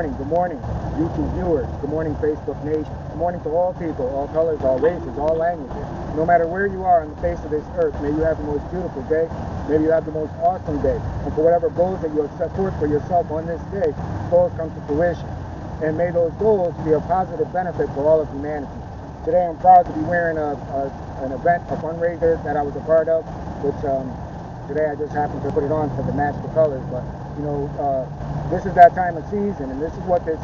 Good morning, YouTube viewers. Good morning, Facebook Nation. Good morning to all people, all colors, all races, all languages. No matter where you are on the face of this earth, may you have the most beautiful day. Maybe you have the most awesome day. And for whatever goals that you have set forth for yourself on this day, goals come to fruition. And may those goals be a positive benefit for all of humanity. Today I'm proud to be wearing an event, a fundraiser that I was a part of, which today I just happened to put it on to match the colors. But this is that time of season, and this is what this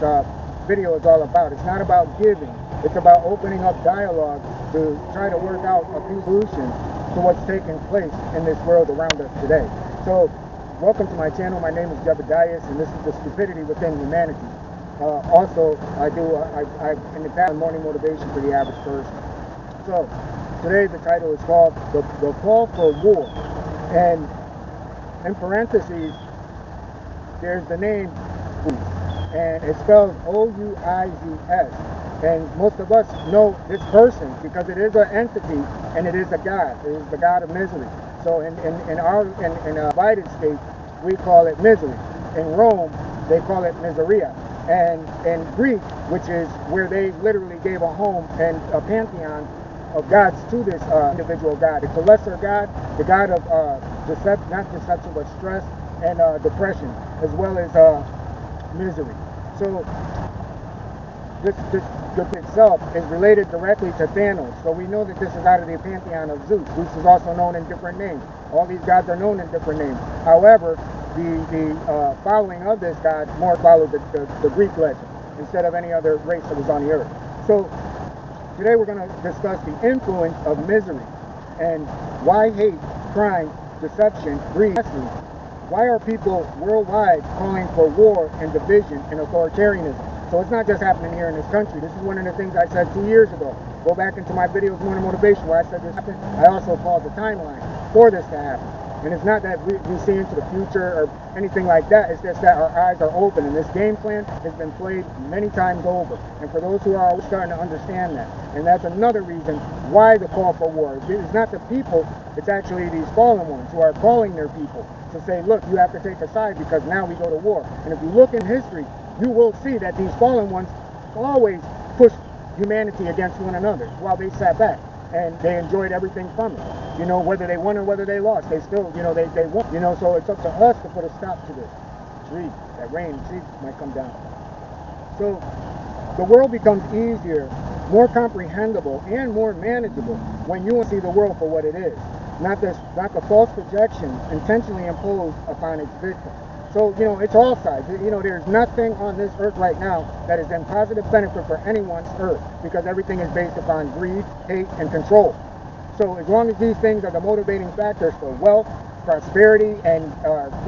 video is all about. It's not about giving. It's about opening up dialogue to try to work out a few solutions to what's taking place in this world around us today. So, welcome to my channel. My name is Stupidity, and this is the Stupidity within humanity. Also, I in the past morning motivation for the average person. So, today the title is called the Call for War, and in parentheses, there's the name, and it spells O-U-I-Z-S. And most of us know this person because it is an entity and it is a god. It is the god of misery. So in divided states, we call it misery. In Rome, they call it miseria. And in Greek, which is where they literally gave a home and a pantheon of gods to this individual god. It's a lesser god, the god of not deception, but stress and depression, as well as misery. So this itself is related directly to Thanos. So we know that this is out of the pantheon of Zeus. Zeus is also known in different names. All these gods are known in different names. However, the following of this god more followed the Greek legend instead of any other race that was on the earth. So today we're going to discuss the influence of misery and why hate, crime, deception, greed. Why are people worldwide calling for war and division and authoritarianism? So it's not just happening here in this country. This is one of the things I said 2 years ago. Go back into my videos, Morning Motivation, where I said this happened. I also called the timeline for this to happen. And it's not that we see into the future or anything like that. It's just that our eyes are open. And this game plan has been played many times over. And for those who are starting to understand that. And that's another reason why the call for war. It's not the people, it's actually these fallen ones who are calling their people to say, look, you have to take a side because now we go to war. And if you look in history, you will see that these fallen ones always pushed humanity against one another while they sat back. And they enjoyed everything from it. You know, whether they won or whether they lost, they still, they won. You know, so it's up to us to put a stop to this. Tree, that rain, tree might come down. So the world becomes easier, more comprehensible, and more manageable when you see the world for what it is. Not the false projections intentionally imposed upon its victim. So, it's all sides. There's nothing on this earth right now that is in positive benefit for anyone's earth because everything is based upon greed, hate, and control. So as long as these things are the motivating factors for wealth, prosperity, and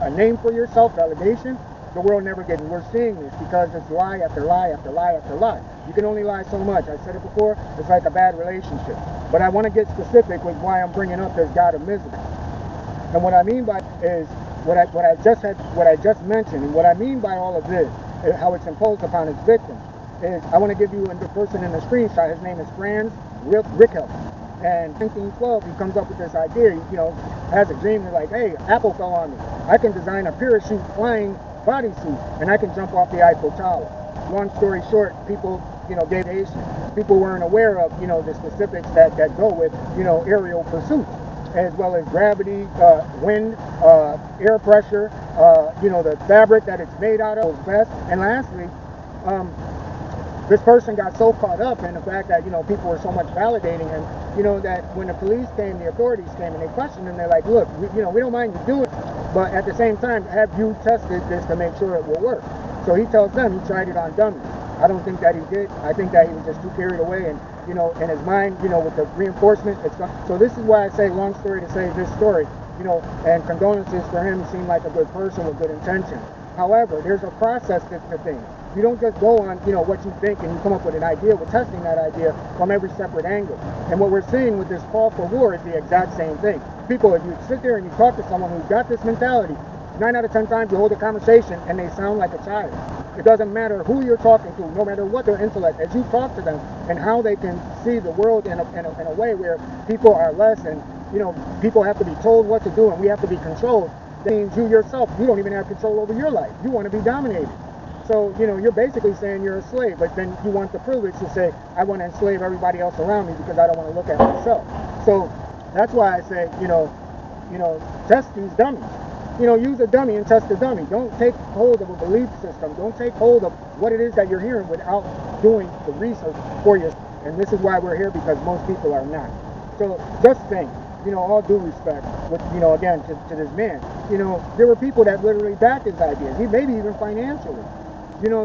a name for yourself, validation, the world never gets. We're seeing this because it's lie after lie after lie after lie. You can only lie so much. I said it before, it's like a bad relationship. But I want to get specific with why I'm bringing up this god of misery. And what I mean by is what I just mentioned, and what I mean by all of this, is how it's imposed upon its victim, is I want to give you the person in the screenshot. His name is Franz Rickel. And in 1912, he comes up with this idea. He, has a dream. They're like, hey, Apple fell on me. I can design a parachute flying bodysuit, and I can jump off the Eiffel Tower. Long story short, people, gave Asian. People weren't aware of, the specifics that go with, aerial pursuits, as well as gravity, wind, air pressure, the fabric that it's made out of, vests. And lastly, this person got so caught up in the fact that, people were so much validating him, that when the police came, the authorities came, and they questioned him, they're like, look, we don't mind you doing it, but at the same time, have you tested this to make sure it will work? So he tells them he tried it on dummies. I don't think that he did. I think that he was just too carried away and, in his mind, with the reinforcement. So this is why I say, long story to say this story, and condolences for him. He seemed like a good person with good intentions. However, there's a process to things. You don't just go on, what you think and you come up with an idea. We're testing that idea from every separate angle. And what we're seeing with this call for war is the exact same thing. People, if you sit there and you talk to someone who's got this mentality, 9 out of 10 times you hold a conversation and they sound like a child. It doesn't matter who you're talking to, no matter what their intellect, as you talk to them and how they can see the world in a way where people are less and, people have to be told what to do and we have to be controlled. That means you yourself, you don't even have control over your life. You want to be dominated. So, you're basically saying you're a slave, but then you want the privilege to say, I want to enslave everybody else around me because I don't want to look at myself. So that's why I say, test these dummies. Use a dummy and test the dummy. Don't take hold of a belief system. Don't take hold of what it is that you're hearing without doing the research for yourself. And this is why we're here, because most people are not. So just think, all due respect, with, again, to this man, there were people that literally backed his ideas, maybe even financially.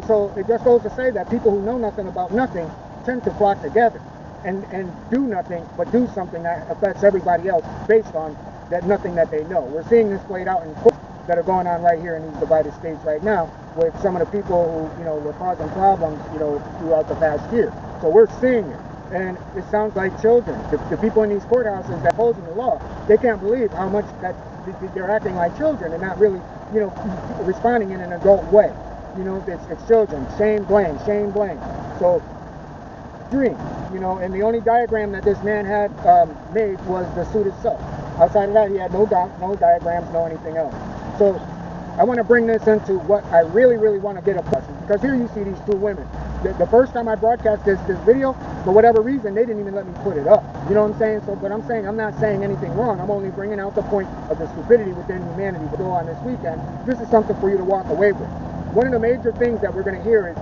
So it just goes to say that people who know nothing about nothing tend to flock together and do nothing, but do something that affects everybody else based on that nothing that they know. We're seeing this played out in courts that are going on right here in these divided states right now with some of the people who, were causing problems, throughout the past year. So we're seeing it. And it sounds like children. The people in these courthouses that opposing the law, they can't believe how much that they're acting like children and not really, responding in an adult way. It's children. Shame, blame, shame, blame. So, dream, and the only diagram that this man had made was the suit itself. Outside of that, he had no diagrams, no anything else. So, I want to bring this into what I really, really want to get across. Because here you see these two women. The first time I broadcast this video, for whatever reason, they didn't even let me put it up. You know what I'm saying? So, but I'm not saying anything wrong. I'm only bringing out the point of the stupidity within humanity. Go on this weekend. This is something for you to walk away with. One of the major things that we're going to hear is,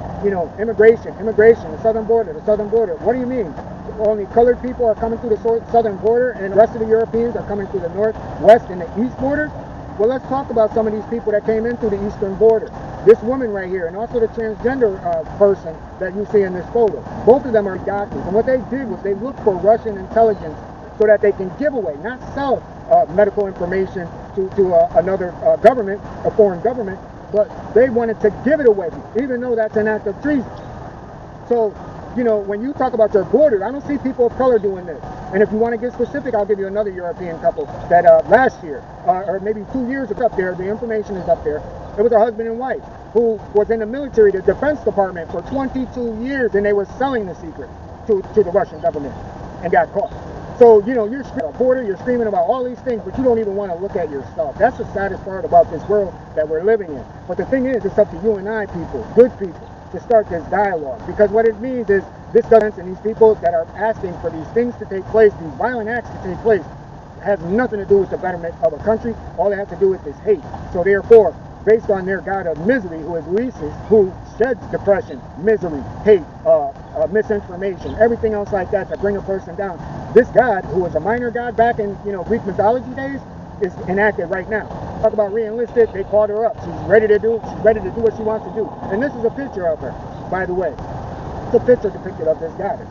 immigration, the southern border. What do you mean? Only colored people are coming through the southern border and the rest of the Europeans are coming through the north, west, and the east borders? Well, let's talk about some of these people that came in through the eastern border. This woman right here, and also the transgender person that you see in this photo. Both of them are doctors. And what they did was they looked for Russian intelligence so that they can give away, not sell medical information to another government, a foreign government, but they wanted to give it away, even though that's an act of treason. So, when you talk about your borders, I don't see people of color doing this. And if you want to get specific, I'll give you another European couple that last year, or maybe 2 years ago, up there, the information is up there. It was a husband and wife who was in the military, the Defense Department, for 22 years, and they were selling the secret to the Russian government and got caught. So, you're screaming about border, you're screaming about all these things, but you don't even want to look at yourself. That's the saddest part about this world that we're living in. But the thing is, it's up to you and I, people, good people, to start this dialogue. Because what it means is, this doesn't, and these people that are asking for these things to take place, these violent acts to take place, has nothing to do with the betterment of a country. All they have to do with is hate. So therefore, based on their god of misery, who is Oizsy, who sheds depression, misery, hate, misinformation, everything else like that to bring a person down. This god, who was a minor god back in Greek mythology days, is enacted right now. Talk about re-enlisted, they called her up. She's ready to do what she wants to do. And this is a picture of her, by the way. It's a picture depicted of this goddess.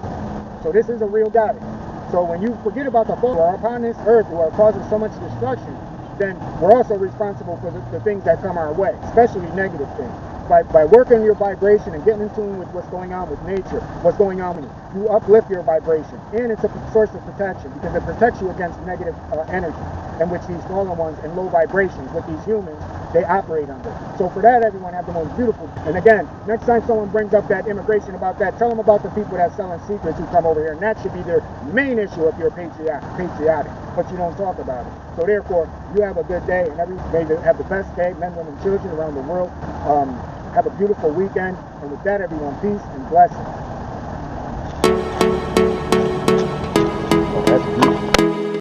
So this is a real goddess. So when you forget about the folk who are upon this earth who are causing so much destruction, then we're also responsible for the things that come our way, especially negative things. By working your vibration and getting in tune with what's going on with nature, what's going on with you uplift your vibration. And it's a source of protection because it protects you against negative energy in which these fallen ones and low vibrations with these humans, they operate under. So for that, everyone have the most beautiful. And again, next time someone brings up that immigration about that, tell them about the people that selling secrets who come over here. And that should be their main issue if you're patriotic, but you don't talk about it. So therefore, you have a good day, and everybody have the best day, men, women, children around the world. Have a beautiful weekend, and with that, everyone, peace and blessings. Oh, that's beautiful.